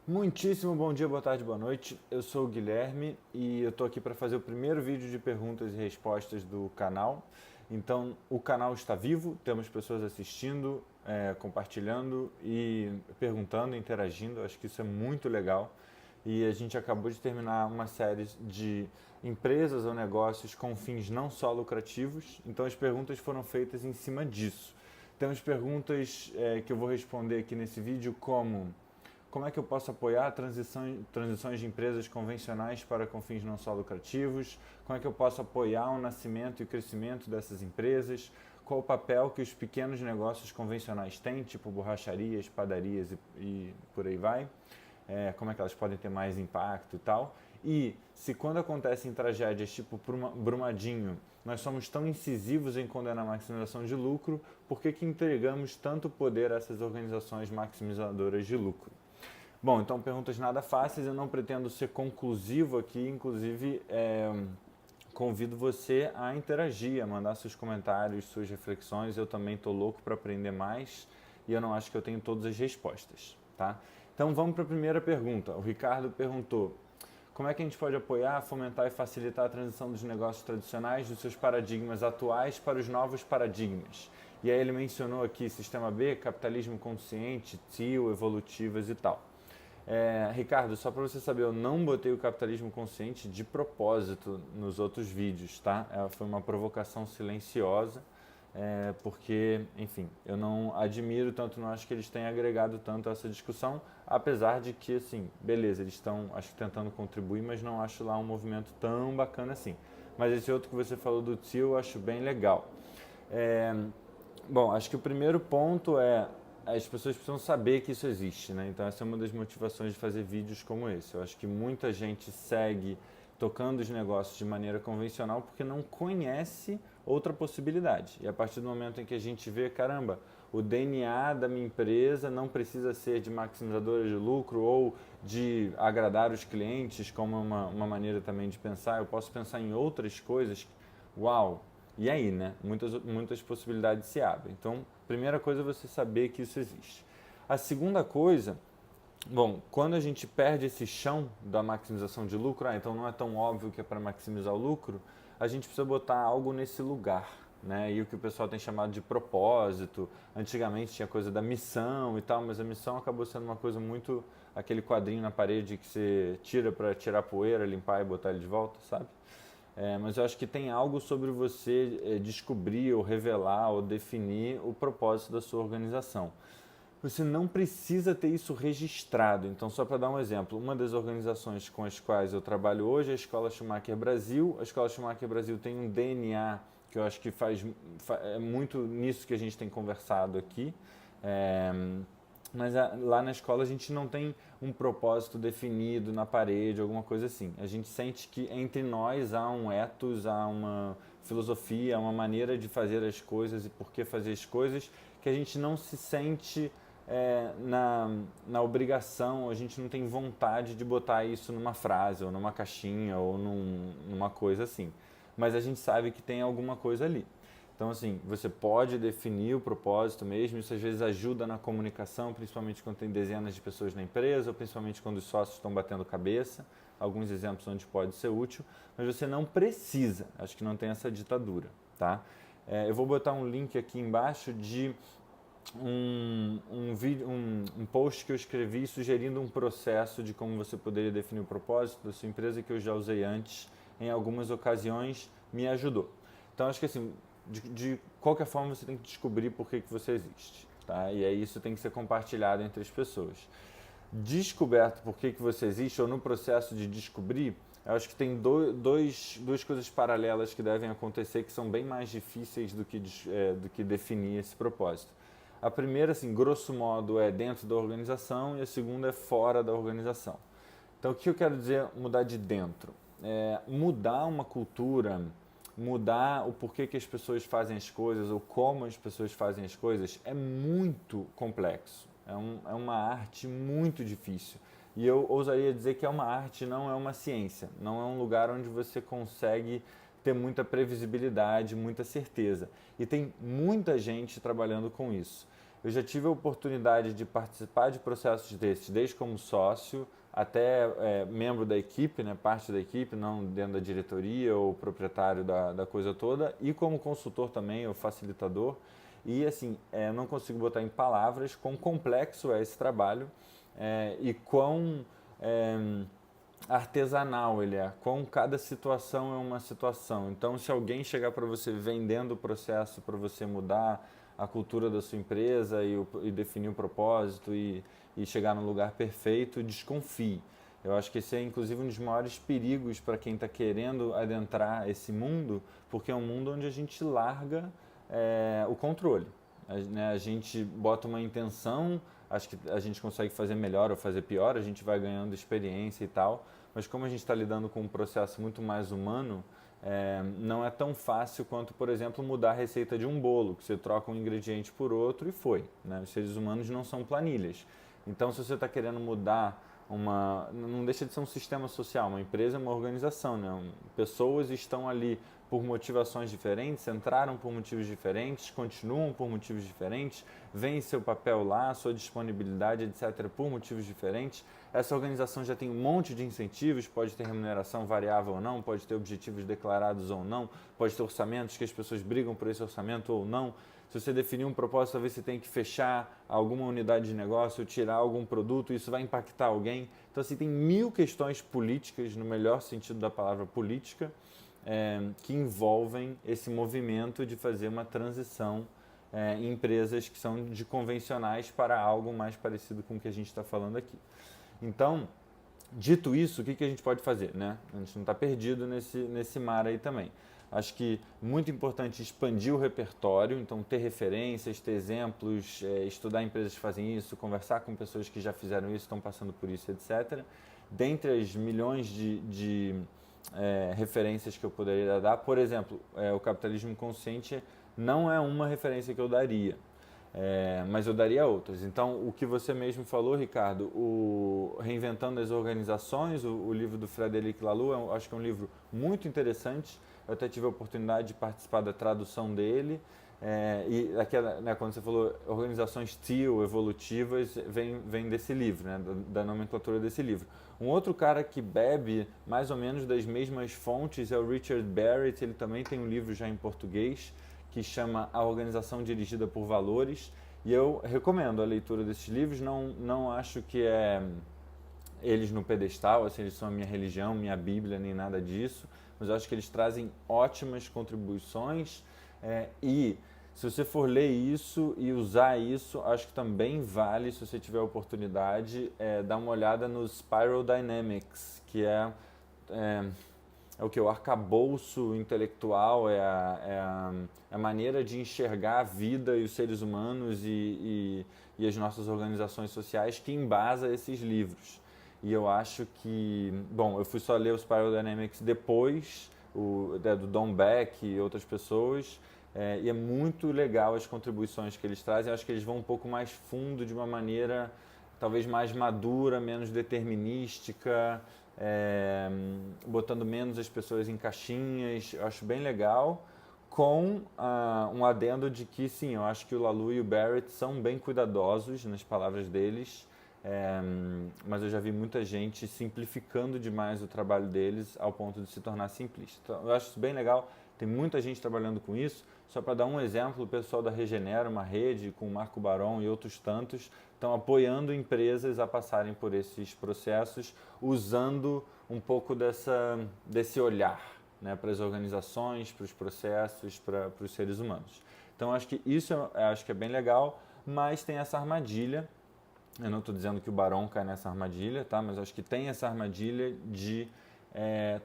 Muitíssimo bom dia, boa tarde, boa noite. Eu sou o Guilherme e eu estou aqui para fazer o primeiro vídeo de perguntas e respostas do canal. Então, o canal está vivo, temos pessoas assistindo, compartilhando e perguntando, interagindo. Acho que isso é muito legal. E a gente acabou de terminar uma série de empresas ou negócios com fins não só lucrativos. Então, as perguntas foram feitas em cima disso. Temos perguntas que eu vou responder aqui nesse vídeo, como é que eu posso apoiar transições de empresas convencionais para com fins não só lucrativos? Como é que eu posso apoiar o nascimento e o crescimento dessas empresas? Qual o papel que os pequenos negócios convencionais têm, tipo borracharias, padarias e por aí vai? Como é que elas podem ter mais impacto e tal? E se quando acontecem tragédias tipo Brumadinho, nós somos tão incisivos em condenar a maximização de lucro, por que entregamos tanto poder a essas organizações maximizadoras de lucro? Bom, então perguntas nada fáceis, eu não pretendo ser conclusivo aqui, inclusive convido você a interagir, a mandar seus comentários, suas reflexões, eu também estou louco para aprender mais e eu não acho que eu tenho todas as respostas, tá? Então vamos para a primeira pergunta. O Ricardo perguntou: como é que a gente pode apoiar, fomentar e facilitar a transição dos negócios tradicionais dos seus paradigmas atuais para os novos paradigmas? E aí ele mencionou aqui Sistema B, capitalismo consciente, TIO, evolutivas e tal. Ricardo, só para você saber, eu não botei o capitalismo consciente de propósito nos outros vídeos, tá? Foi uma provocação silenciosa, porque, enfim, eu não admiro tanto, não acho que eles tenham agregado tanto a essa discussão, apesar de que, assim, beleza, eles estão, acho que tentando contribuir, mas não acho lá um movimento tão bacana assim. Mas esse outro que você falou do tio, eu acho bem legal. É, Bom, acho que o primeiro ponto é as pessoas precisam saber que isso existe, né? Então essa é uma das motivações de fazer vídeos como esse. Eu acho que muita gente segue tocando os negócios de maneira convencional porque não conhece outra possibilidade. E a partir do momento em que a gente vê, caramba, o DNA da minha empresa não precisa ser de maximizadora de lucro ou de agradar os clientes como uma maneira também de pensar. Eu posso pensar em outras coisas. Uau! E aí, né? Muitas possibilidades se abrem. Então, primeira coisa é você saber que isso existe. A segunda coisa, bom, quando a gente perde esse chão da maximização de lucro, então não é tão óbvio que é para maximizar o lucro, a gente precisa botar algo nesse lugar, né? E o que o pessoal tem chamado de propósito. Antigamente tinha coisa da missão e tal, mas a missão acabou sendo uma coisa muito aquele quadrinho na parede que você tira para tirar poeira, limpar e botar ele de volta, sabe? Mas eu acho que tem algo sobre você descobrir ou revelar ou definir o propósito da sua organização. Você não precisa ter isso registrado. Então, só para dar um exemplo, uma das organizações com as quais eu trabalho hoje é a Escola Schumacher Brasil. A Escola Schumacher Brasil tem um DNA que eu acho que é muito nisso que a gente tem conversado aqui. É, mas lá na escola a gente não tem um propósito definido na parede, alguma coisa assim. A gente sente que entre nós há um ethos, há uma filosofia, há uma maneira de fazer as coisas e por que fazer as coisas, que a gente não se sente na obrigação, a gente não tem vontade de botar isso numa frase, ou numa caixinha, ou numa coisa assim. Mas a gente sabe que tem alguma coisa ali. Então, assim, você pode definir o propósito mesmo, isso às vezes ajuda na comunicação, principalmente quando tem dezenas de pessoas na empresa, ou principalmente quando os sócios estão batendo cabeça, alguns exemplos onde pode ser útil, mas você não precisa, acho que não tem essa ditadura, tá? Eu vou botar um link aqui embaixo de um post que eu escrevi sugerindo um processo de como você poderia definir o propósito da sua empresa que eu já usei antes em algumas ocasiões, me ajudou. Então acho que assim, de qualquer forma você tem que descobrir por que você existe, tá? E aí isso tem que ser compartilhado entre as pessoas. Descoberto por que você existe ou no processo de descobrir, eu acho que tem duas coisas paralelas que devem acontecer que são bem mais difíceis do que definir esse propósito. A primeira, assim, grosso modo, é dentro da organização e a segunda é fora da organização. Então, o que eu quero dizer mudar de dentro? Mudar uma cultura, mudar o porquê que as pessoas fazem as coisas ou como as pessoas fazem as coisas é muito complexo. É uma arte muito difícil. E eu ousaria dizer que é uma arte, não é uma ciência. Não é um lugar onde você consegue ter muita previsibilidade, muita certeza. E tem muita gente trabalhando com isso. eu já tive a oportunidade de participar de processos desses, desde como sócio até membro da equipe, né, parte da equipe, não dentro da diretoria ou proprietário da coisa toda, e como consultor também, ou facilitador. E assim, não consigo botar em palavras quão complexo é esse trabalho e quão artesanal ele é, quão cada situação é uma situação. Então, se alguém chegar para você vendendo o processo para você mudar a cultura da sua empresa e definir o propósito e chegar no lugar perfeito, desconfie. Eu acho que esse é, inclusive, um dos maiores perigos para quem está querendo adentrar esse mundo, porque é um mundo onde a gente larga o controle. A gente bota uma intenção, acho que a gente consegue fazer melhor ou fazer pior, a gente vai ganhando experiência e tal, mas como a gente está lidando com um processo muito mais humano, não é tão fácil quanto, por exemplo, mudar a receita de um bolo, que você troca um ingrediente por outro e foi. Né? Os seres humanos não são planilhas. Então, se você está querendo mudar não deixa de ser um sistema social, uma empresa é uma organização, né? Pessoas estão ali por motivações diferentes, entraram por motivos diferentes, continuam por motivos diferentes, veem seu papel lá, sua disponibilidade, etc., por motivos diferentes. Essa organização já tem um monte de incentivos, pode ter remuneração variável ou não, pode ter objetivos declarados ou não, pode ter orçamentos que as pessoas brigam por esse orçamento ou não. Se você definir um propósito, talvez você tenha que fechar alguma unidade de negócio, tirar algum produto, isso vai impactar alguém. Então, assim, tem 1000 questões políticas, no melhor sentido da palavra política, que envolvem esse movimento de fazer uma transição em empresas que são de convencionais para algo mais parecido com o que a gente está falando aqui. Então, dito isso, o que a gente pode fazer? Né? A gente não está perdido nesse mar aí também. Acho que muito importante expandir o repertório, então ter referências, ter exemplos, estudar empresas que fazem isso, conversar com pessoas que já fizeram isso, estão passando por isso, etc. Dentre as milhões de referências que eu poderia dar, por exemplo, o capitalismo consciente não é uma referência que eu daria, mas eu daria outras. Então, o que você mesmo falou, Ricardo, o Reinventando as Organizações, o livro do Frederic Laloux, acho que é um livro muito interessante. Eu até tive a oportunidade de participar da tradução dele. E aquela, né, quando você falou organizações TEAL, evolutivas, vem desse livro, né, da nomenclatura desse livro. Um outro cara que bebe mais ou menos das mesmas fontes é o Richard Barrett. Ele também tem um livro já em português que chama A Organização Dirigida por Valores. E eu recomendo a leitura desses livros. Não acho que eles no pedestal, assim, eles são a minha religião, minha Bíblia, nem nada disso. Mas eu acho que eles trazem ótimas contribuições e se você for ler isso e usar isso, acho que também vale, se você tiver a oportunidade, dar uma olhada no Spiral Dynamics, que é o que? O arcabouço intelectual, é a maneira de enxergar a vida e os seres humanos e as nossas organizações sociais que embasa esses livros. E eu acho que, bom, eu fui só ler o Spiral Dynamics depois, do Don Beck e outras pessoas, e é muito legal as contribuições que eles trazem. Eu acho que eles vão um pouco mais fundo, de uma maneira talvez mais madura, menos determinística, botando menos as pessoas em caixinhas. Eu acho bem legal, com um adendo de que, sim, eu acho que o Laloux e o Barrett são bem cuidadosos nas palavras deles, mas eu já vi muita gente simplificando demais o trabalho deles ao ponto de se tornar simplista. Então, eu acho isso bem legal, tem muita gente trabalhando com isso. Só para dar um exemplo, o pessoal da Regenera, uma rede com o Marco Baron e outros tantos, estão apoiando empresas a passarem por esses processos, usando um pouco desse olhar, né, para as organizações, para os processos, para os seres humanos. Então, acho que isso acho que é bem legal, mas tem essa armadilha. Eu não estou dizendo que o Baron cai nessa armadilha, tá? Mas acho que tem essa armadilha de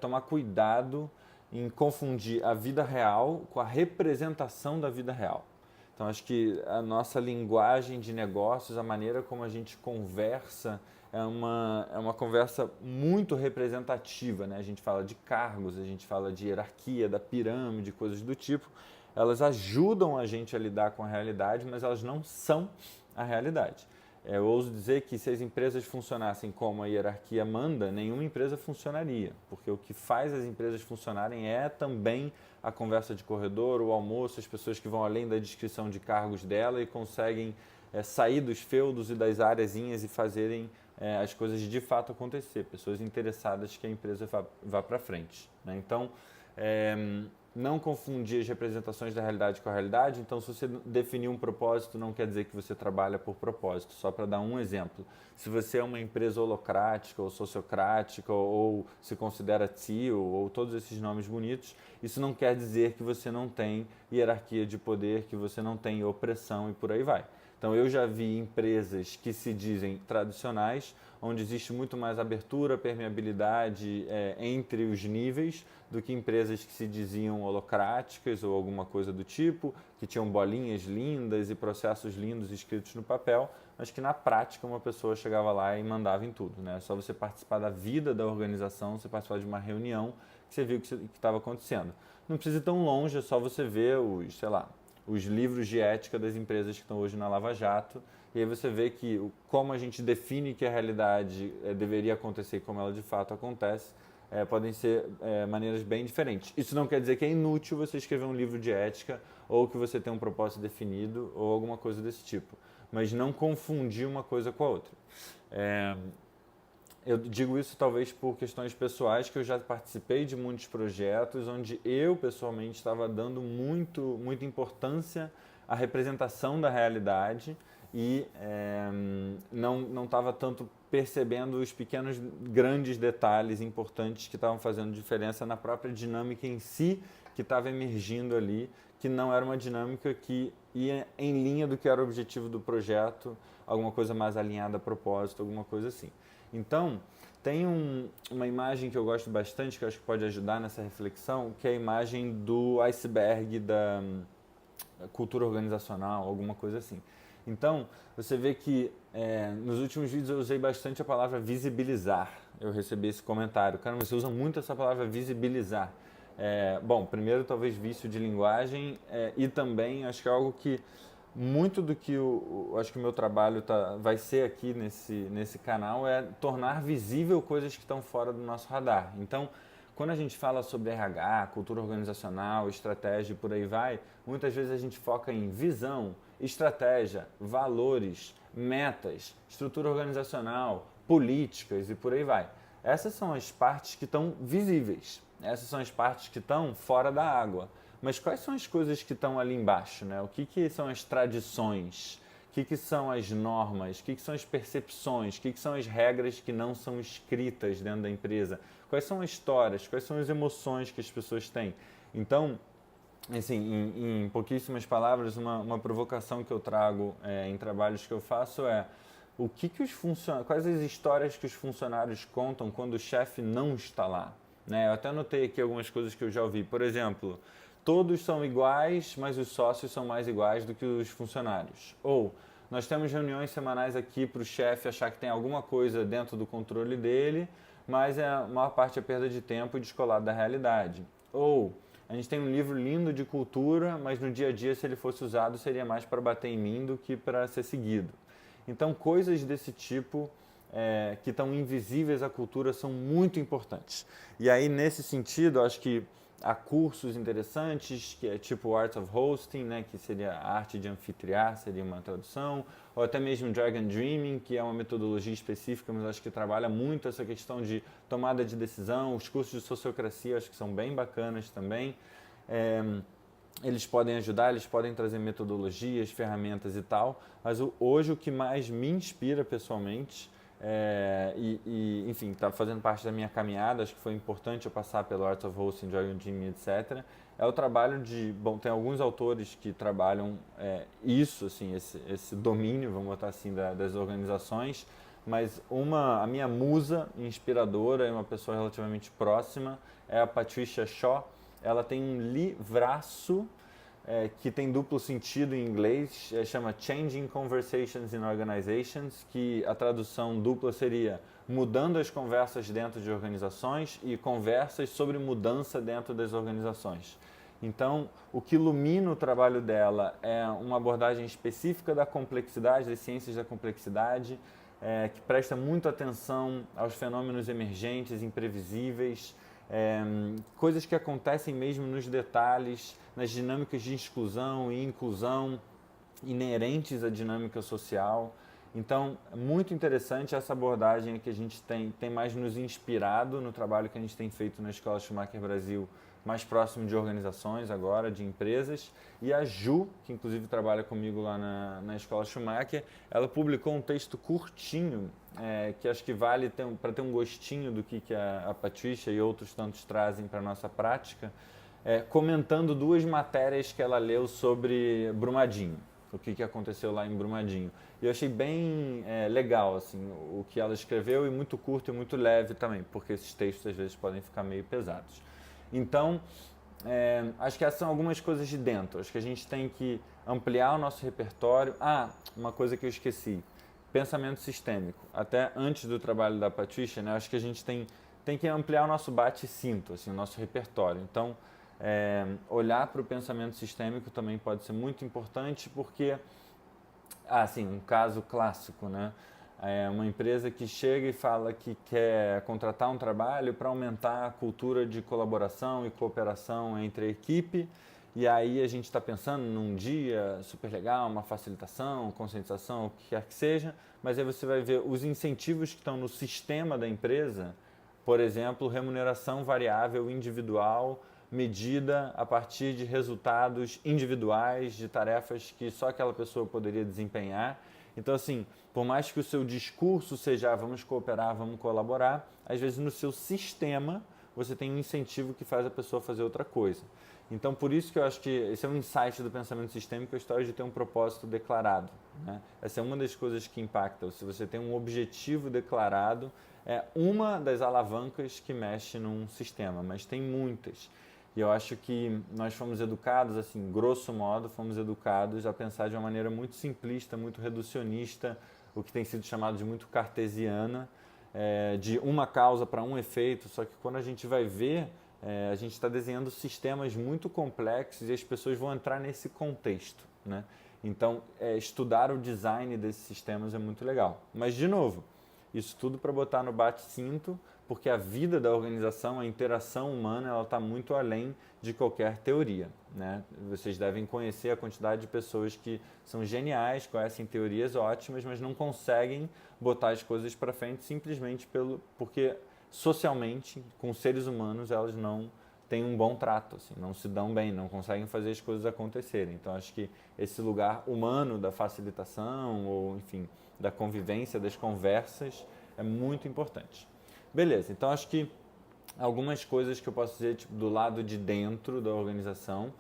tomar cuidado em confundir a vida real com a representação da vida real. Então, acho que a nossa linguagem de negócios, a maneira como a gente conversa, é uma conversa muito representativa, né? A gente fala de cargos, a gente fala de hierarquia, da pirâmide, coisas do tipo. Elas ajudam a gente a lidar com a realidade, mas elas não são a realidade. Eu ouso dizer que se as empresas funcionassem como a hierarquia manda, nenhuma empresa funcionaria, porque o que faz as empresas funcionarem é também a conversa de corredor, o almoço, as pessoas que vão além da descrição de cargos dela e conseguem sair dos feudos e das areazinhas e fazerem as coisas de fato acontecer, pessoas interessadas que a empresa vá para frente, né? Então, não confundir as representações da realidade com a realidade. Então, se você definir um propósito, não quer dizer que você trabalha por propósito. Só para dar um exemplo, se você é uma empresa holocrática ou sociocrática ou se considera CEO ou todos esses nomes bonitos, isso não quer dizer que você não tem hierarquia de poder, que você não tem opressão e por aí vai. Então, eu já vi empresas que se dizem tradicionais, onde existe muito mais abertura, permeabilidade entre os níveis, do que empresas que se diziam holocráticas ou alguma coisa do tipo, que tinham bolinhas lindas e processos lindos escritos no papel, mas que na prática uma pessoa chegava lá e mandava em tudo, né? Só você participar da vida da organização, você participar de uma reunião, que você viu o que estava acontecendo. Não precisa ir tão longe, é só você ver os livros de ética das empresas que estão hoje na Lava Jato, e aí você vê que como a gente define que a realidade deveria acontecer e como ela de fato acontece, podem ser maneiras bem diferentes. Isso não quer dizer que é inútil você escrever um livro de ética ou que você tenha um propósito definido ou alguma coisa desse tipo, mas não confundir uma coisa com a outra. Eu digo isso talvez por questões pessoais, que eu já participei de muitos projetos onde eu pessoalmente estava dando muita importância à representação da realidade e não estava tanto percebendo os pequenos, grandes detalhes importantes que estavam fazendo diferença na própria dinâmica em si que estava emergindo ali, que não era uma dinâmica que ia em linha do que era o objetivo do projeto, alguma coisa mais alinhada a propósito, alguma coisa assim. Então, tem uma imagem que eu gosto bastante, que eu acho que pode ajudar nessa reflexão, que é a imagem do iceberg da cultura organizacional, alguma coisa assim. Então, você vê que nos últimos vídeos eu usei bastante a palavra visibilizar. Eu recebi esse comentário. Cara, você usa muito essa palavra visibilizar. Bom, primeiro talvez vício de linguagem e também acho que é algo que muito do que acho que o meu trabalho vai ser aqui nesse canal é tornar visível coisas que estão fora do nosso radar. Então, quando a gente fala sobre RH, cultura organizacional, estratégia e por aí vai, muitas vezes a gente foca em visão, estratégia, valores, metas, estrutura organizacional, políticas e por aí vai. Essas são as partes que estão visíveis, essas são as partes que estão fora da água. Mas quais são as coisas que estão ali embaixo, né? O que são as tradições? O que são as normas? O que são as percepções? O que são as regras que não são escritas dentro da empresa? Quais são as histórias? Quais são as emoções que as pessoas têm? Então, assim, em pouquíssimas palavras, uma provocação que eu trago em trabalhos que eu faço é quais as histórias que os funcionários contam quando o chefe não está lá? Né? Eu até anotei aqui algumas coisas que eu já ouvi. Por exemplo, todos são iguais, mas os sócios são mais iguais do que os funcionários. Ou, nós temos reuniões semanais aqui para o chefe achar que tem alguma coisa dentro do controle dele, mas a maior parte é perda de tempo e descolado da realidade. Ou, a gente tem um livro lindo de cultura, mas no dia a dia, se ele fosse usado, seria mais para bater em mim do que para ser seguido. Então, coisas desse tipo que estão invisíveis à cultura são muito importantes. E aí, nesse sentido, acho que há cursos interessantes, que é tipo Art of Hosting, né, que seria a arte de anfitriar, seria uma tradução, ou até mesmo Dragon Dreaming, que é uma metodologia específica, mas acho que trabalha muito essa questão de tomada de decisão. Os cursos de sociocracia acho que são bem bacanas também. Eles podem ajudar, eles podem trazer metodologias, ferramentas e tal, mas hoje o que mais me inspira pessoalmente enfim, está fazendo parte da minha caminhada, acho que foi importante eu passar pelo Art of Hosting, Dragon Dreaming, etc. É o trabalho tem alguns autores que trabalham isso, assim, esse domínio, vamos botar assim, das organizações, mas a minha musa inspiradora, uma pessoa relativamente próxima, é a Patricia Shaw. Ela tem um livraço que tem duplo sentido em inglês, chama Changing Conversations in Organizations, que a tradução dupla seria mudando as conversas dentro de organizações e conversas sobre mudança dentro das organizações. Então, o que ilumina o trabalho dela é uma abordagem específica da complexidade, das ciências da complexidade, que presta muita atenção aos fenômenos emergentes, imprevisíveis, coisas que acontecem mesmo nos detalhes, nas dinâmicas de exclusão e inclusão, inerentes à dinâmica social. Então, é muito interessante essa abordagem que a gente tem mais nos inspirado no trabalho que a gente tem feito na Escola Schumacher Brasil, mais próximo de organizações agora, de empresas. E a Ju, que inclusive trabalha comigo lá na Escola Schumacher, ela publicou um texto curtinho, que acho que vale para ter um gostinho do que a Patrícia e outros tantos trazem para a nossa prática, comentando 2 matérias que ela leu sobre Brumadinho, o que aconteceu lá em Brumadinho. E eu achei bem legal assim, o que ela escreveu, e muito curto e muito leve também, porque esses textos às vezes podem ficar meio pesados. Então, acho que essas são algumas coisas de dentro. Acho que a gente tem que ampliar o nosso repertório. Uma coisa que eu esqueci, pensamento sistêmico. Até antes do trabalho da Patrícia, né, acho que a gente tem que ampliar o nosso bate-cinto, assim, o nosso repertório. Então, olhar para o pensamento sistêmico também pode ser muito importante, porque, um caso clássico, né? Uma empresa que chega e fala que quer contratar um trabalho para aumentar a cultura de colaboração e cooperação entre a equipe, e aí a gente está pensando num dia super legal, uma facilitação, conscientização, o que quer que seja, mas aí você vai ver os incentivos que estão no sistema da empresa, por exemplo, remuneração variável individual, medida a partir de resultados individuais, de tarefas que só aquela pessoa poderia desempenhar. Então, assim, por mais que o seu discurso seja vamos cooperar, vamos colaborar, às vezes no seu sistema você tem um incentivo que faz a pessoa fazer outra coisa. Então, por isso que eu acho que esse é um insight do pensamento sistêmico, a história de ter um propósito declarado, né? Essa é uma das coisas que impacta. Se você tem um objetivo declarado, é uma das alavancas que mexe num sistema, mas tem muitas. E eu acho que nós fomos educados, assim, grosso modo, fomos educados a pensar de uma maneira muito simplista, muito reducionista, o que tem sido chamado de muito cartesiana, de uma causa para um efeito. Só que quando a gente vai ver, a gente está desenhando sistemas muito complexos e as pessoas vão entrar nesse contexto, né? Então, estudar o design desses sistemas é muito legal. Mas, de novo, isso tudo para botar no bate-cinto, porque a vida da organização, a interação humana, ela está muito além de qualquer teoria, né? Vocês devem conhecer a quantidade de pessoas que são geniais, conhecem teorias ótimas, mas não conseguem botar as coisas para frente simplesmente porque socialmente, com seres humanos, elas não têm um bom trato, assim, não se dão bem, não conseguem fazer as coisas acontecerem. Então, acho que esse lugar humano da facilitação, ou enfim, da convivência, das conversas, é muito importante. Beleza, então acho que algumas coisas que eu posso dizer do lado de dentro da organização,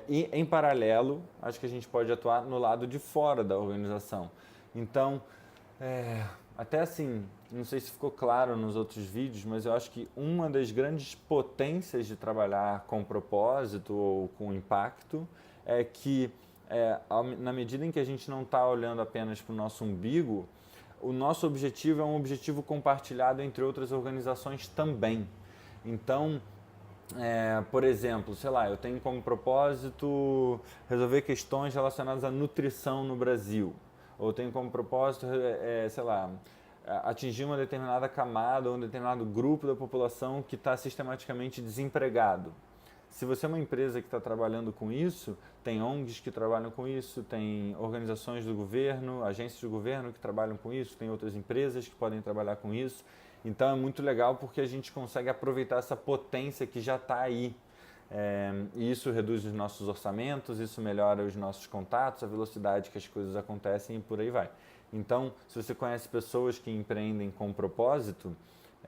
e em paralelo, acho que a gente pode atuar no lado de fora da organização. Então, até assim, não sei se ficou claro nos outros vídeos, mas eu acho que uma das grandes potências de trabalhar com propósito ou com impacto é que, na medida em que a gente não está olhando apenas para o nosso umbigo, o nosso objetivo é um objetivo compartilhado entre outras organizações também. Então, por exemplo, sei lá, eu tenho como propósito resolver questões relacionadas à nutrição no Brasil. Ou tenho como propósito, sei lá, atingir uma determinada camada ou um determinado grupo da população que está sistematicamente desempregado. Se você é uma empresa que está trabalhando com isso, tem ONGs que trabalham com isso, tem organizações do governo, agências do governo que trabalham com isso, tem outras empresas que podem trabalhar com isso. Então é muito legal porque a gente consegue aproveitar essa potência que já está aí. E isso reduz os nossos orçamentos, isso melhora os nossos contatos, a velocidade que as coisas acontecem e por aí vai. Então, se você conhece pessoas que empreendem com propósito,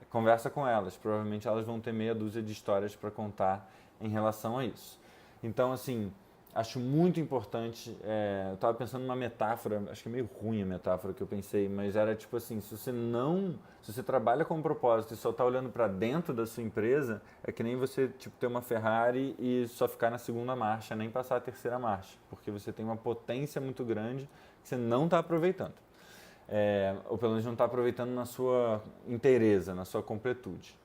conversa com elas. Provavelmente elas vão ter meia dúzia de histórias para contar em relação a isso. Então, assim, acho muito importante, eu estava pensando numa metáfora, acho que é meio ruim a metáfora que eu pensei, mas era tipo assim, se você trabalha com um propósito e só está olhando para dentro da sua empresa, é que nem você tipo, ter uma Ferrari e só ficar na segunda marcha, nem passar a terceira marcha, porque você tem uma potência muito grande que você não está aproveitando. Ou pelo menos não está aproveitando na sua inteireza, na sua completude.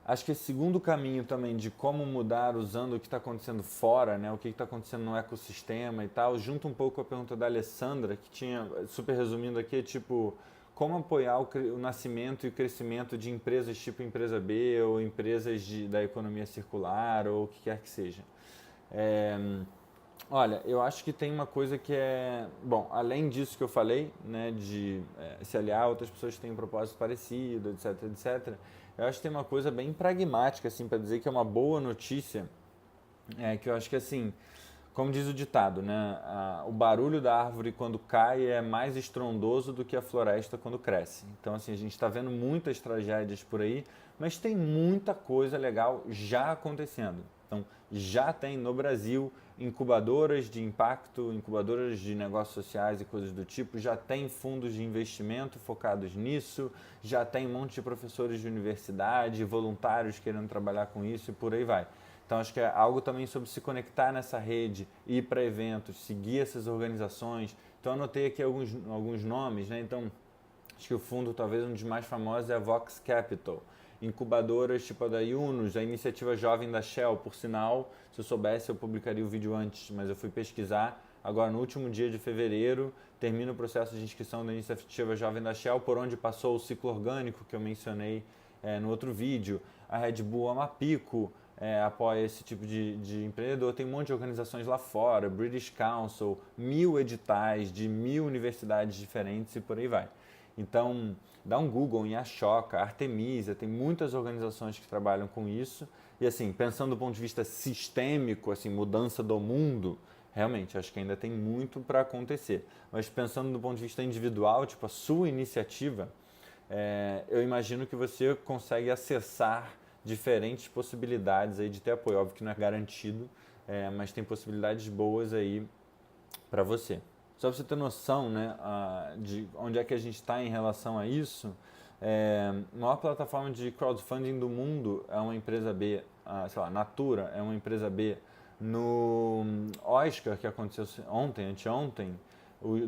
Acho que esse segundo caminho também de como mudar usando o que está acontecendo fora, né, o que está acontecendo no ecossistema e tal, junto um pouco com a pergunta da Alessandra, que tinha, super resumindo aqui, tipo, como apoiar o nascimento e o crescimento de empresas tipo empresa B ou empresas da economia circular ou o que quer que seja. Olha, eu acho que tem uma coisa que é, bom, além disso que eu falei, né, de se aliar a outras pessoas que têm um propósito parecido, etc, etc, eu acho que tem uma coisa bem pragmática, assim, para dizer que é uma boa notícia, que eu acho que, assim, como diz o ditado, né, o barulho da árvore quando cai é mais estrondoso do que a floresta quando cresce. Então, assim, a gente está vendo muitas tragédias por aí, mas tem muita coisa legal já acontecendo. Então, já tem no Brasil incubadoras de impacto, incubadoras de negócios sociais e coisas do tipo, já tem fundos de investimento focados nisso, já tem um monte de professores de universidade, voluntários querendo trabalhar com isso e por aí vai. Então, acho que é algo também sobre se conectar nessa rede, ir para eventos, seguir essas organizações. Então, anotei aqui alguns nomes, né? Então, acho que o fundo, talvez um dos mais famosos, é a Vox Capital. Incubadoras tipo a da Yunus, a iniciativa jovem da Shell, por sinal, se eu soubesse eu publicaria o vídeo antes, mas eu fui pesquisar. Agora, no último dia de fevereiro, termina o processo de inscrição da iniciativa jovem da Shell, por onde passou o ciclo orgânico que eu mencionei no outro vídeo. A Red Bull Amapico apoia esse tipo de empreendedor. Tem um monte de organizações lá fora, British Council, 1000 editais de 1000 universidades diferentes e por aí vai. Então, dá um Google em Ashoka, Artemisia, tem muitas organizações que trabalham com isso. E assim, pensando do ponto de vista sistêmico, assim, mudança do mundo, realmente, acho que ainda tem muito para acontecer. Mas pensando do ponto de vista individual, tipo a sua iniciativa, eu imagino que você consegue acessar diferentes possibilidades aí de ter apoio. Óbvio que não é garantido, mas tem possibilidades boas aí para você. Só para você ter noção, né, de onde é que a gente está em relação a isso, a maior plataforma de crowdfunding do mundo é uma empresa B, sei lá, Natura é uma empresa B. No Oscar, que aconteceu ontem, anteontem,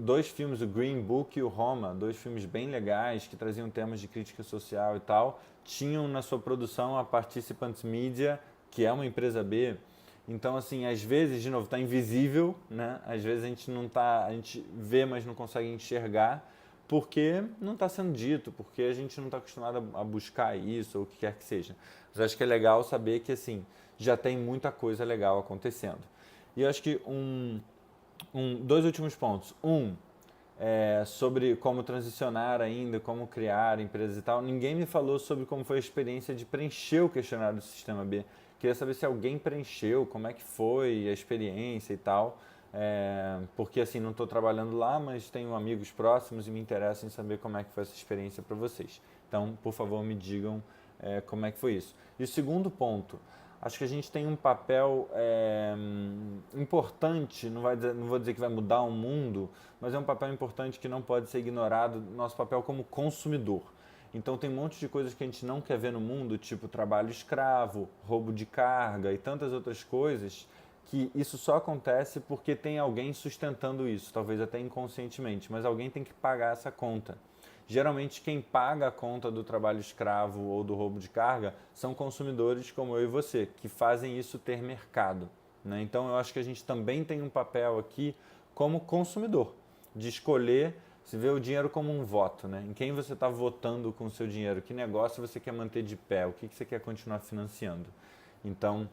dois filmes, o Green Book e o Roma, dois filmes bem legais que traziam temas de crítica social e tal, tinham na sua produção a Participants Media, que é uma empresa B. Então, assim, às vezes, de novo, está invisível, né? Às vezes a gente não tá, a gente vê, mas não consegue enxergar, porque não está sendo dito, porque a gente não está acostumado a buscar isso ou o que quer que seja. Mas acho que é legal saber que, assim, já tem muita coisa legal acontecendo. E eu acho que dois últimos pontos. Sobre como transicionar ainda, como criar empresas e tal. Ninguém me falou sobre como foi a experiência de preencher o questionário do Sistema B. Queria saber se alguém preencheu, como é que foi a experiência e tal. Porque assim, não estou trabalhando lá, mas tenho amigos próximos e me interessa em saber como é que foi essa experiência para vocês. Então, por favor, me digam como é que foi isso. E o segundo ponto, acho que a gente tem um papel importante, não vou dizer que vai mudar o mundo, mas é um papel importante que não pode ser ignorado, nosso papel como consumidor. Então tem um monte de coisas que a gente não quer ver no mundo, tipo trabalho escravo, roubo de carga e tantas outras coisas, que isso só acontece porque tem alguém sustentando isso, talvez até inconscientemente, mas alguém tem que pagar essa conta. Geralmente quem paga a conta do trabalho escravo ou do roubo de carga são consumidores como eu e você, que fazem isso ter mercado, né? Então eu acho que a gente também tem um papel aqui como consumidor, de escolher, se vê o dinheiro como um voto, né? Em quem você está votando com o seu dinheiro, que negócio você quer manter de pé, o que você quer continuar financiando. Então,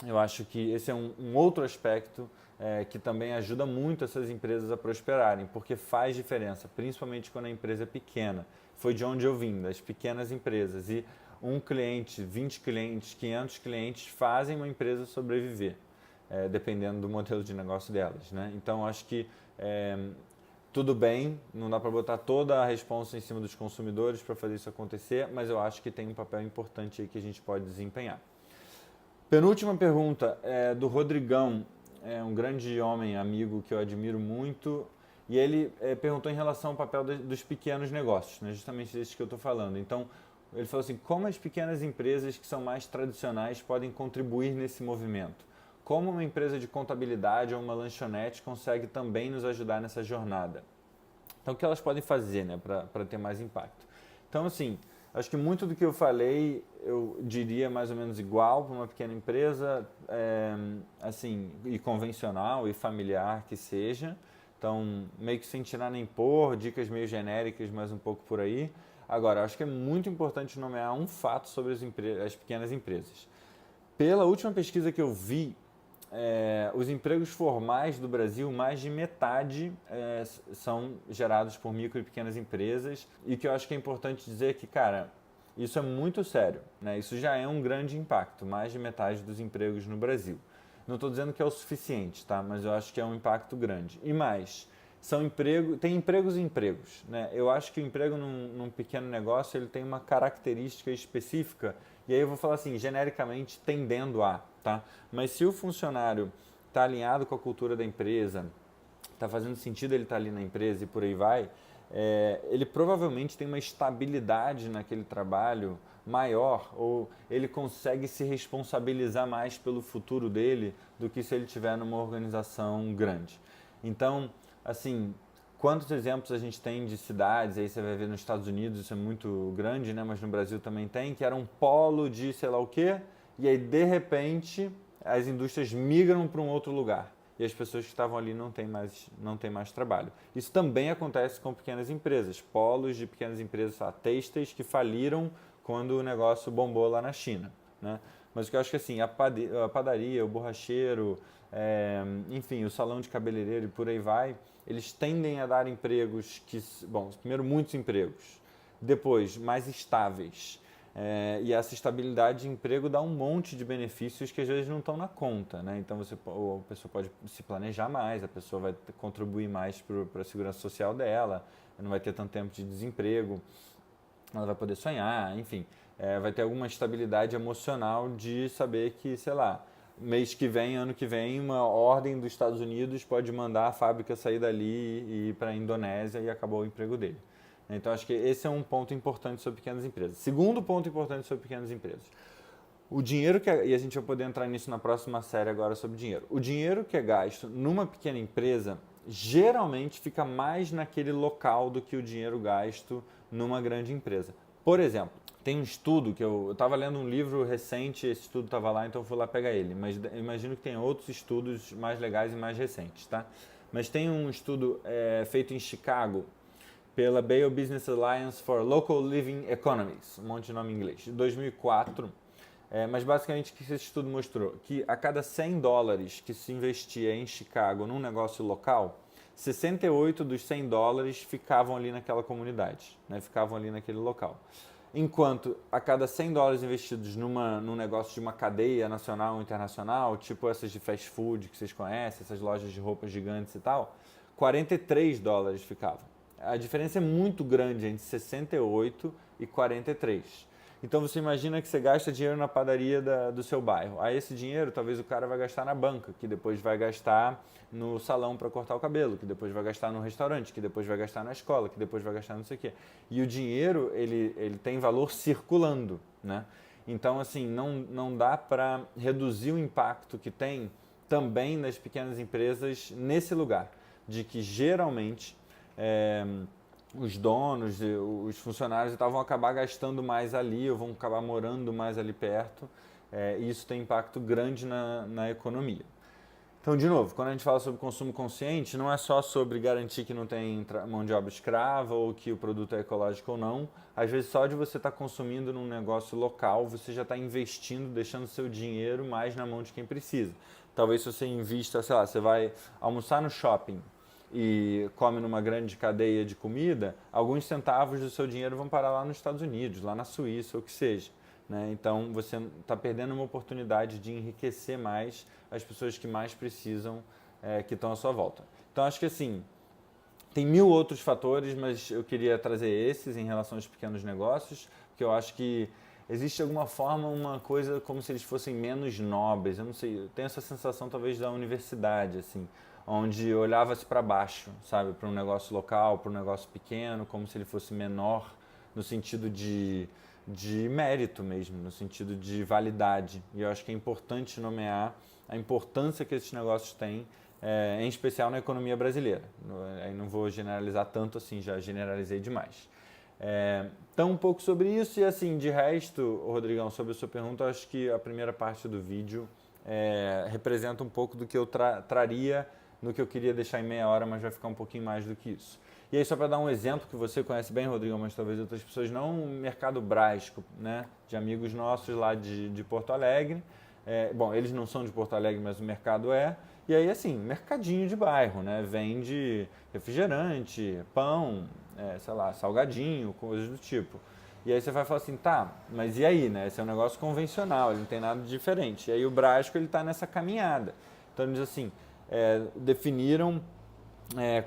eu acho que esse é um outro aspecto que também ajuda muito essas empresas a prosperarem, porque faz diferença, principalmente quando a empresa é pequena. Foi de onde eu vim, das pequenas empresas. E um cliente, 20 clientes, 500 clientes fazem uma empresa sobreviver, dependendo do modelo de negócio delas, né? Então, acho que tudo bem, não dá para botar toda a responsa em cima dos consumidores para fazer isso acontecer, mas eu acho que tem um papel importante aí que a gente pode desempenhar. Penúltima pergunta é do Rodrigão, um grande homem, amigo que eu admiro muito, e ele perguntou em relação ao papel dos pequenos negócios, né, justamente desse que eu estou falando. Então, ele falou assim, como as pequenas empresas que são mais tradicionais podem contribuir nesse movimento? Como uma empresa de contabilidade ou uma lanchonete consegue também nos ajudar nessa jornada? Então, o que elas podem fazer, né, para ter mais impacto? Então, assim, acho que muito do que eu falei, eu diria mais ou menos igual para uma pequena empresa, assim, e convencional e familiar que seja. Então, meio que sem tirar nem pôr, dicas meio genéricas, mas um pouco por aí. Agora, acho que é muito importante nomear um fato sobre as pequenas empresas. Pela última pesquisa que eu vi, os empregos formais do Brasil, mais de metade são gerados por micro e pequenas empresas. E que eu acho que é importante dizer que, cara, isso é muito sério, né? Isso já é um grande impacto, mais de metade dos empregos no Brasil. Não estou dizendo que é o suficiente, tá? Mas eu acho que é um impacto grande. E mais, tem empregos e empregos, né? Eu acho que o emprego num pequeno negócio ele tem uma característica específica, e aí eu vou falar assim, genericamente, tendendo a, tá? Mas se o funcionário está alinhado com a cultura da empresa, está fazendo sentido ele estar ali na empresa e por aí vai, ele provavelmente tem uma estabilidade naquele trabalho maior, ou ele consegue se responsabilizar mais pelo futuro dele do que se ele estiver numa organização grande. Então, assim, quantos exemplos a gente tem de cidades, aí você vai ver nos Estados Unidos, isso é muito grande, né? Mas no Brasil também tem, que era um polo de sei lá o quê, e aí de repente as indústrias migram para um outro lugar. E as pessoas que estavam ali não têm mais trabalho. Isso também acontece com pequenas empresas, polos de pequenas empresas têxteis que faliram quando o negócio bombou lá na China, né? Mas o que eu acho que assim, a padaria, o borracheiro, enfim, o salão de cabeleireiro e por aí vai, eles tendem a dar empregos que, bom, primeiro muitos empregos, depois mais estáveis. E essa estabilidade de emprego dá um monte de benefícios que às vezes não estão na conta, né? Então a pessoa pode se planejar mais, a pessoa vai contribuir mais para a segurança social dela, não vai ter tanto tempo de desemprego, ela vai poder sonhar, enfim, vai ter alguma estabilidade emocional de saber que, sei lá, mês que vem, ano que vem, uma ordem dos Estados Unidos pode mandar a fábrica sair dali e ir para a Indonésia e acabou o emprego dele. Então, acho que esse é um ponto importante sobre pequenas empresas. Segundo ponto importante sobre pequenas empresas. O dinheiro e a gente vai poder entrar nisso na próxima série agora sobre dinheiro. O dinheiro que é gasto numa pequena empresa geralmente fica mais naquele local do que o dinheiro gasto numa grande empresa. Por exemplo, tem um estudo que eu estava lendo um livro recente, esse estudo estava lá, então eu fui lá pegar ele. Mas imagino que tem outros estudos mais legais e mais recentes, tá? Mas tem um estudo feito em Chicago, pela Bayer Business Alliance for Local Living Economies, um monte de nome em inglês, de 2004. Mas basicamente o que esse estudo mostrou? Que a cada $100 que se investia em Chicago num negócio local, 68 dos $100 ficavam ali naquela comunidade, né? Ficavam ali naquele local. Enquanto a cada $100 investidos num negócio de uma cadeia nacional ou internacional, tipo essas de fast food que vocês conhecem, essas lojas de roupas gigantes e tal, $43 ficavam. A diferença é muito grande entre 68 e 43. Então você imagina que você gasta dinheiro na padaria do seu bairro. Aí esse dinheiro talvez o cara vai gastar na banca, que depois vai gastar no salão para cortar o cabelo, que depois vai gastar no restaurante, que depois vai gastar na escola, que depois vai gastar não sei o quê. E o dinheiro, ele tem valor circulando, né? Então, assim, não dá para reduzir o impacto que tem também nas pequenas empresas nesse lugar, de que geralmente os donos, os funcionários vão acabar gastando mais ali, ou vão acabar morando mais ali perto, e isso tem impacto grande na economia. Então, de novo, quando a gente fala sobre consumo consciente, não é só sobre garantir que não tem mão de obra escrava ou que o produto é ecológico ou não. Às vezes, só de você estar consumindo num negócio local, você já está investindo, deixando seu dinheiro mais na mão de quem precisa. Talvez se você invista, sei lá, você vai almoçar no shopping e come numa grande cadeia de comida, alguns centavos do seu dinheiro vão parar lá nos Estados Unidos, lá na Suíça, ou o que seja, né? Então você está perdendo uma oportunidade de enriquecer mais as pessoas que mais precisam, que estão à sua volta. Então acho que assim, tem 1000 outros fatores, mas eu queria trazer esses em relação aos pequenos negócios, porque eu acho que existe de alguma forma uma coisa como se eles fossem menos nobres. Eu não sei, eu tenho essa sensação talvez da universidade, assim, onde olhava-se para baixo, sabe, para um negócio local, para um negócio pequeno, como se ele fosse menor no sentido de mérito mesmo, no sentido de validade. E eu acho que é importante nomear a importância que esses negócios têm, em especial na economia brasileira. Aí não vou generalizar tanto assim, já generalizei demais. Então, um pouco sobre isso e assim, de resto, Rodrigão, sobre a sua pergunta, eu acho que a primeira parte do vídeo representa um pouco do que eu traria no que eu queria deixar em meia hora, mas vai ficar um pouquinho mais do que isso. E aí, só para dar um exemplo que você conhece bem, Rodrigo, mas talvez outras pessoas não, o Mercado Brasco, né, de amigos nossos lá de Porto Alegre, Bom, eles não são de Porto Alegre, mas o mercado é. E aí, assim, mercadinho de bairro, né? Vende refrigerante, pão, sei lá, salgadinho, coisas do tipo. E aí você vai falar assim, tá, mas e aí, né? Esse é um negócio convencional, ele não tem nada de diferente. E aí o Brasco, ele tá nessa caminhada. Então, ele diz assim, definiram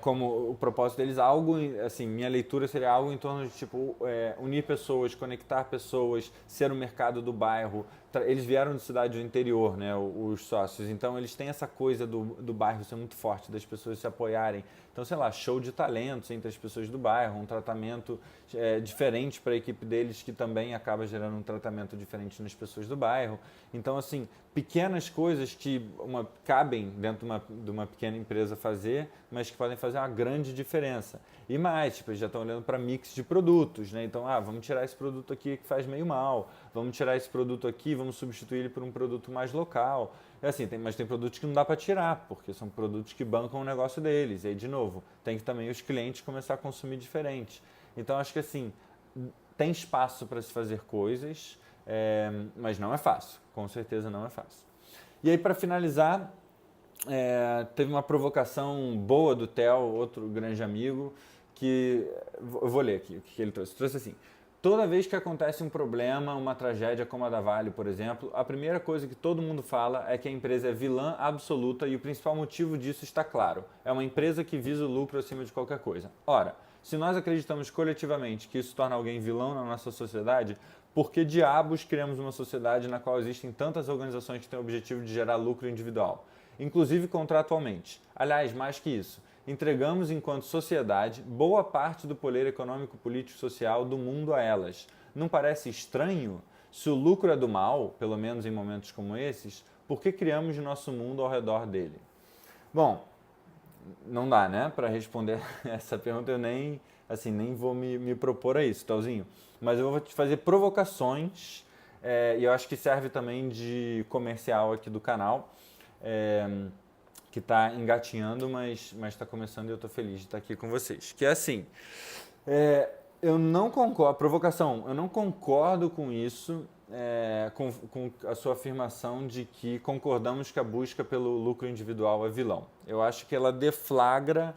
como o propósito deles, algo, assim, minha leitura seria algo em torno de, tipo, unir pessoas, conectar pessoas, ser o mercado do bairro. Eles vieram de cidade do interior, né, os sócios, então eles têm essa coisa do bairro ser muito forte, das pessoas se apoiarem. Então, sei lá, show de talentos entre as pessoas do bairro, um tratamento diferente para a equipe deles, que também acaba gerando um tratamento diferente nas pessoas do bairro. Então, assim, pequenas coisas que cabem dentro de uma pequena empresa fazer, mas que podem fazer uma grande diferença. E mais, tipo, eles já estão olhando para mix de produtos, né? Então, vamos tirar esse produto aqui que faz meio mal, vamos tirar esse produto aqui, vamos substituir ele por um produto mais local. Assim, mas tem produtos que não dá para tirar, porque são produtos que bancam o negócio deles. E aí, de novo, tem que também os clientes começar a consumir diferente. Então, acho que assim, tem espaço para se fazer coisas, mas não é fácil, com certeza não é fácil. E aí, para finalizar, teve uma provocação boa do Theo, outro grande amigo, que eu vou ler aqui o que ele trouxe. Trouxe assim: toda vez que acontece um problema, uma tragédia como a da Vale, por exemplo, a primeira coisa que todo mundo fala é que a empresa é vilã absoluta e o principal motivo disso está claro. É uma empresa que visa o lucro acima de qualquer coisa. Ora, se nós acreditamos coletivamente que isso torna alguém vilão na nossa sociedade, por que diabos criamos uma sociedade na qual existem tantas organizações que têm o objetivo de gerar lucro individual? Inclusive contratualmente. Aliás, mais que isso, entregamos enquanto sociedade boa parte do poder econômico, político e social do mundo a elas. Não parece estranho? Se o lucro é do mal, pelo menos em momentos como esses, por que criamos nosso mundo ao redor dele? Bom, não dá, né? Para responder essa pergunta eu nem vou me propor a isso, Talzinho. Mas eu vou te fazer provocações e eu acho que serve também de comercial aqui do canal. Que está engatinhando, mas está começando e eu estou feliz de estar aqui com vocês. Que é assim, eu não concordo, provocação, eu não concordo com isso, com a sua afirmação de que concordamos que a busca pelo lucro individual é vilão. Eu acho que ela deflagra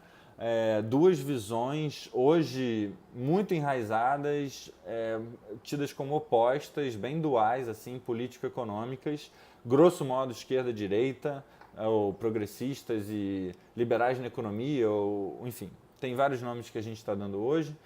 duas visões hoje muito enraizadas, tidas como opostas, bem duais, assim, político-econômicas, grosso modo esquerda-direita, ou progressistas e liberais na economia, ou enfim, tem vários nomes que a gente está dando hoje.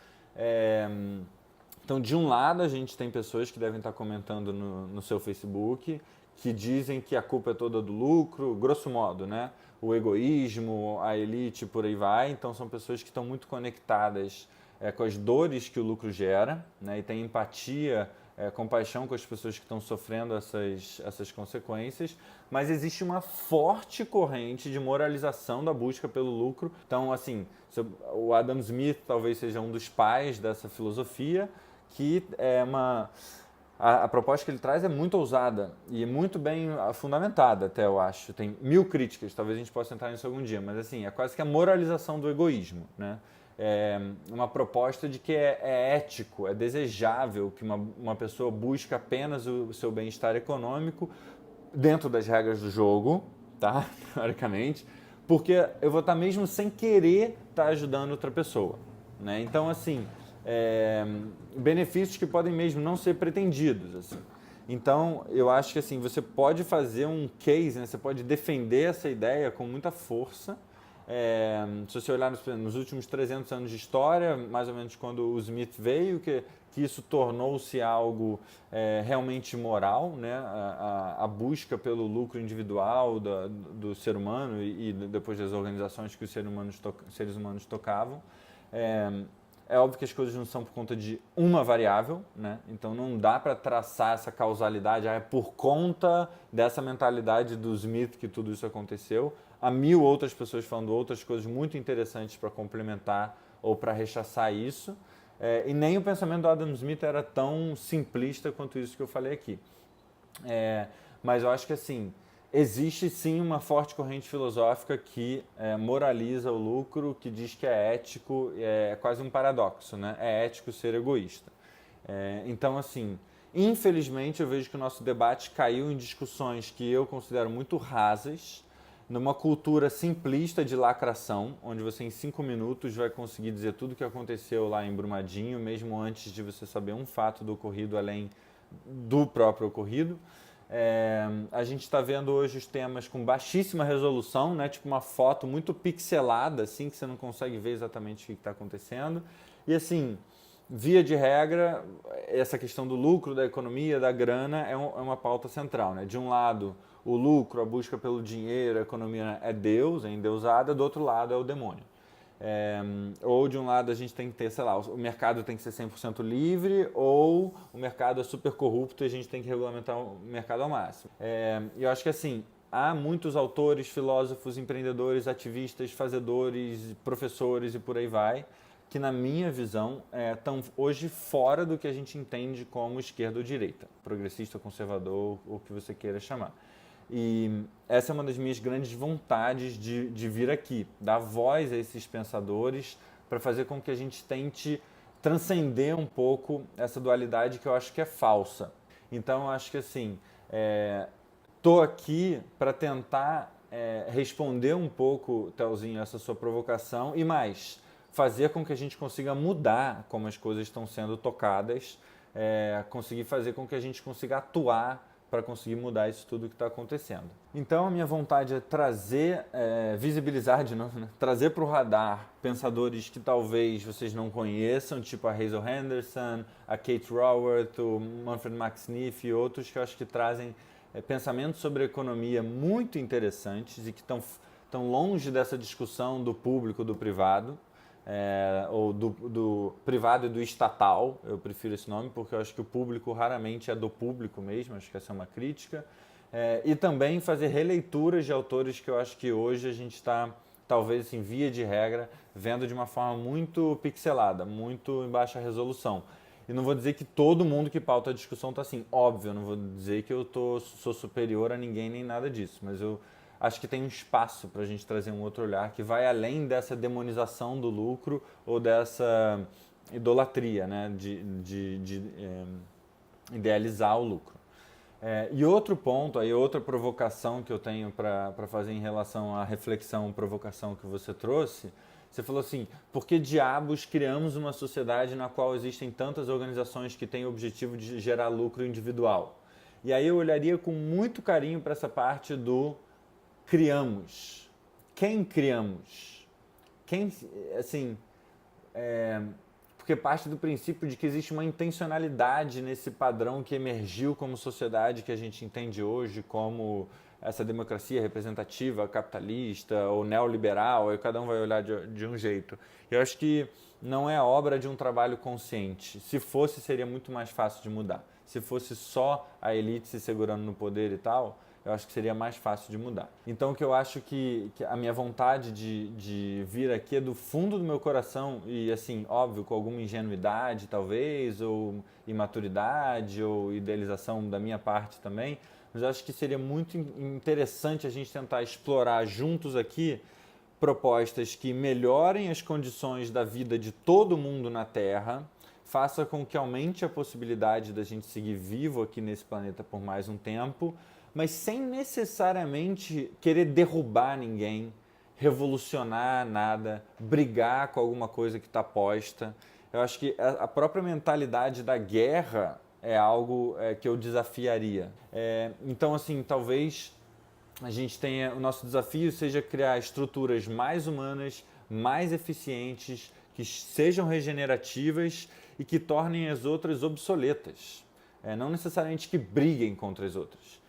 Então, de um lado, a gente tem pessoas que devem estar comentando no seu Facebook, que dizem que a culpa é toda do lucro, grosso modo, né? O egoísmo, a elite, por aí vai. Então, são pessoas que estão muito conectadas com as dores que o lucro gera, né? E têm empatia, compaixão com as pessoas que estão sofrendo essas consequências, mas existe uma forte corrente de moralização da busca pelo lucro. Então, assim, o Adam Smith talvez seja um dos pais dessa filosofia, que é a proposta que ele traz é muito ousada e é muito bem fundamentada, até eu acho. Tem 1000 críticas, talvez a gente possa entrar nisso algum dia, mas assim, é quase que a moralização do egoísmo, né? É uma proposta de que é ético, é desejável que uma pessoa busque apenas o seu bem-estar econômico dentro das regras do jogo, tá? Teoricamente, porque eu vou estar mesmo sem querer estar ajudando outra pessoa, né? Então, assim, benefícios que podem mesmo não ser pretendidos, assim. Então, eu acho que assim, você pode fazer um case, né? Você pode defender essa ideia com muita força. Se você olhar nos últimos 300 anos de história, mais ou menos quando o Smith veio, que isso tornou-se algo realmente moral, né? A busca pelo lucro individual do ser humano e depois das organizações que os seres humanos tocavam. É óbvio que as coisas não são por conta de uma variável, né? Então não dá para traçar essa causalidade, é por conta dessa mentalidade do Smith que tudo isso aconteceu. Há 1000 outras pessoas falando outras coisas muito interessantes para complementar ou para rechaçar isso. E nem o pensamento do Adam Smith era tão simplista quanto isso que eu falei aqui. Mas eu acho que assim, existe sim uma forte corrente filosófica que moraliza o lucro, que diz que é ético, é quase um paradoxo, né? É ético ser egoísta. Então, assim, Infelizmente, eu vejo que o nosso debate caiu em discussões que eu considero muito rasas, numa cultura simplista de lacração, onde você em 5 minutos vai conseguir dizer tudo o que aconteceu lá em Brumadinho, mesmo antes de você saber um fato do ocorrido além do próprio ocorrido. A gente está vendo hoje os temas com baixíssima resolução, né? Tipo uma foto muito pixelada, assim, que você não consegue ver exatamente o que está acontecendo. E assim, via de regra, essa questão do lucro, da economia, da grana é uma pauta central, né? De um lado, o lucro, a busca pelo dinheiro, a economia é Deus, é endeusada, do outro lado é o demônio. Ou de um lado a gente tem que ter, sei lá, o mercado tem que ser 100% livre, ou o mercado é super corrupto e a gente tem que regulamentar o mercado ao máximo. Eu acho que assim, há muitos autores, filósofos, empreendedores, ativistas, fazedores, professores e por aí vai, que na minha visão estão hoje fora do que a gente entende como esquerda ou direita, progressista, conservador, ou o que você queira chamar. E essa é uma das minhas grandes vontades de vir aqui, dar voz a esses pensadores para fazer com que a gente tente transcender um pouco essa dualidade que eu acho que é falsa. Então, eu acho que assim, estou aqui para tentar responder um pouco, Telzinho, essa sua provocação e mais, fazer com que a gente consiga mudar como as coisas estão sendo tocadas, conseguir fazer com que a gente consiga atuar para conseguir mudar isso tudo que está acontecendo. Então a minha vontade é trazer, visibilizar de novo, né? Trazer para o radar pensadores que talvez vocês não conheçam, tipo a Hazel Henderson, a Kate Raworth, o Manfred Max Neef e outros que eu acho que trazem pensamentos sobre a economia muito interessantes e que estão longe dessa discussão do público, do privado. Ou do privado e do estatal, eu prefiro esse nome porque eu acho que o público raramente é do público mesmo, acho que essa é uma crítica, e também fazer releituras de autores que eu acho que hoje a gente está, talvez assim, via de regra, vendo de uma forma muito pixelada, muito em baixa resolução. E não vou dizer que todo mundo que pauta a discussão está assim, óbvio, não vou dizer que eu sou superior a ninguém nem nada disso, mas eu acho que tem um espaço para a gente trazer um outro olhar que vai além dessa demonização do lucro ou dessa idolatria, né, de idealizar o lucro. E outro ponto, aí outra provocação que eu tenho para fazer em relação à reflexão, provocação que você trouxe, você falou assim, por que diabos criamos uma sociedade na qual existem tantas organizações que têm o objetivo de gerar lucro individual? E aí eu olharia com muito carinho para essa parte do criamos. Quem criamos? Quem, assim, porque parte do princípio de que existe uma intencionalidade nesse padrão que emergiu como sociedade que a gente entende hoje como essa democracia representativa, capitalista ou neoliberal, aí cada um vai olhar de um jeito. Eu acho que não é obra de um trabalho consciente. Se fosse, seria muito mais fácil de mudar. Se fosse só a elite se segurando no poder e tal, eu acho que seria mais fácil de mudar. Então, o que eu acho que a minha vontade de vir aqui é do fundo do meu coração e, assim, óbvio, com alguma ingenuidade, talvez, ou imaturidade, ou idealização da minha parte também, mas eu acho que seria muito interessante a gente tentar explorar juntos aqui propostas que melhorem as condições da vida de todo mundo na Terra, faça com que aumente a possibilidade da gente seguir vivo aqui nesse planeta por mais um tempo, mas sem necessariamente querer derrubar ninguém, revolucionar nada, brigar com alguma coisa que está posta. Eu acho que a própria mentalidade da guerra é algo que eu desafiaria. Então, assim, talvez a gente tenha, o nosso desafio seja criar estruturas mais humanas, mais eficientes, que sejam regenerativas e que tornem as outras obsoletas. Não necessariamente que briguem contra as outras.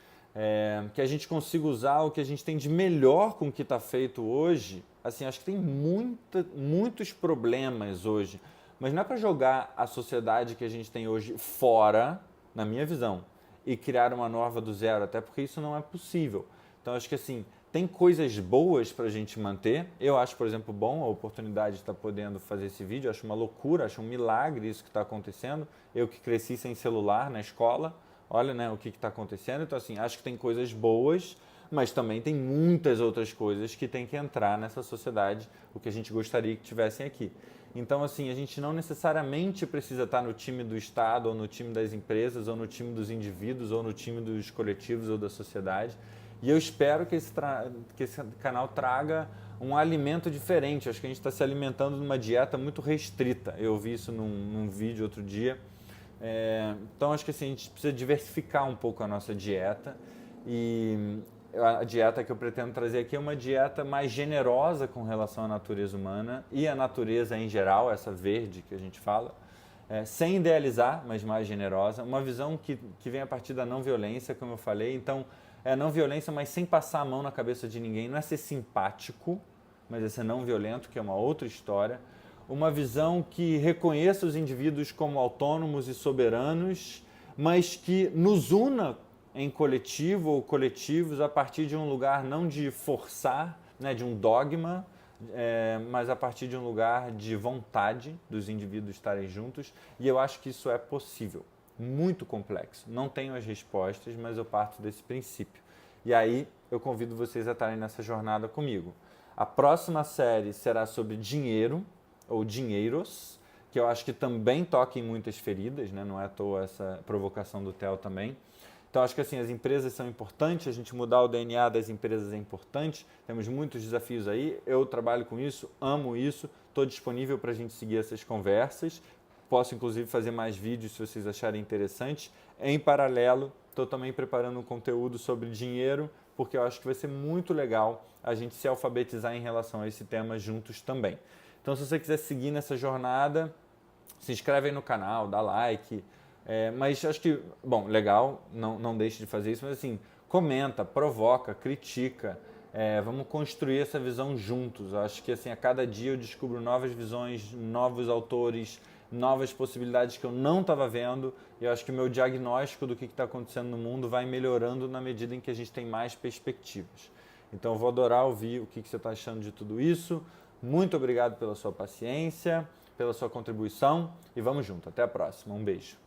Que a gente consiga usar o que a gente tem de melhor com o que está feito hoje. Assim, acho que tem muitos problemas hoje, mas não é para jogar a sociedade que a gente tem hoje fora, na minha visão, e criar uma nova do zero, até porque isso não é possível. Então, acho que assim, tem coisas boas para a gente manter. Eu acho, por exemplo, bom a oportunidade de estar podendo fazer esse vídeo. Acho uma loucura, acho um milagre isso que está acontecendo. Eu que cresci sem celular na escola, olha, né, o que está acontecendo. Então, assim, acho que tem coisas boas, mas também tem muitas outras coisas que tem que entrar nessa sociedade, o que a gente gostaria que tivessem aqui. Então, assim, a gente não necessariamente precisa estar no time do Estado, ou no time das empresas, ou no time dos indivíduos, ou no time dos coletivos ou da sociedade. E eu espero que esse canal traga um alimento diferente. Acho que a gente está se alimentando de uma dieta muito restrita. Eu vi isso num vídeo outro dia. Então, acho que assim, a gente precisa diversificar um pouco a nossa dieta. E a dieta que eu pretendo trazer aqui é uma dieta mais generosa com relação à natureza humana e à natureza em geral, essa verde que a gente fala, sem idealizar, mas mais generosa. Uma visão que vem a partir da não violência, como eu falei. Então, não violência, mas sem passar a mão na cabeça de ninguém. Não é ser simpático, mas é ser não violento, que é uma outra história. Uma visão que reconheça os indivíduos como autônomos e soberanos, mas que nos una em coletivo ou coletivos a partir de um lugar não de forçar, né, de um dogma, mas a partir de um lugar de vontade dos indivíduos estarem juntos. E eu acho que isso é possível. Muito complexo. Não tenho as respostas, mas eu parto desse princípio. E aí eu convido vocês a estarem nessa jornada comigo. A próxima série será sobre dinheiro, ou dinheiros, que eu acho que também toca em muitas feridas, né? Não é à toa essa provocação do Theo também. Então, acho que assim, as empresas são importantes, a gente mudar o DNA das empresas é importante, temos muitos desafios aí, eu trabalho com isso, amo isso, estou disponível para a gente seguir essas conversas, posso inclusive fazer mais vídeos se vocês acharem interessante. Em paralelo, estou também preparando um conteúdo sobre dinheiro, porque eu acho que vai ser muito legal a gente se alfabetizar em relação a esse tema juntos também. Então, se você quiser seguir nessa jornada, se inscreve aí no canal, dá like. Mas acho que, bom, legal, não deixe de fazer isso, mas assim, comenta, provoca, critica. Vamos construir essa visão juntos. Acho que assim, a cada dia eu descubro novas visões, novos autores, novas possibilidades que eu não estava vendo. E eu acho que o meu diagnóstico do que está acontecendo no mundo vai melhorando na medida em que a gente tem mais perspectivas. Então, eu vou adorar ouvir o que você está achando de tudo isso. Muito obrigado pela sua paciência, pela sua contribuição e vamos junto. Até a próxima. Um beijo.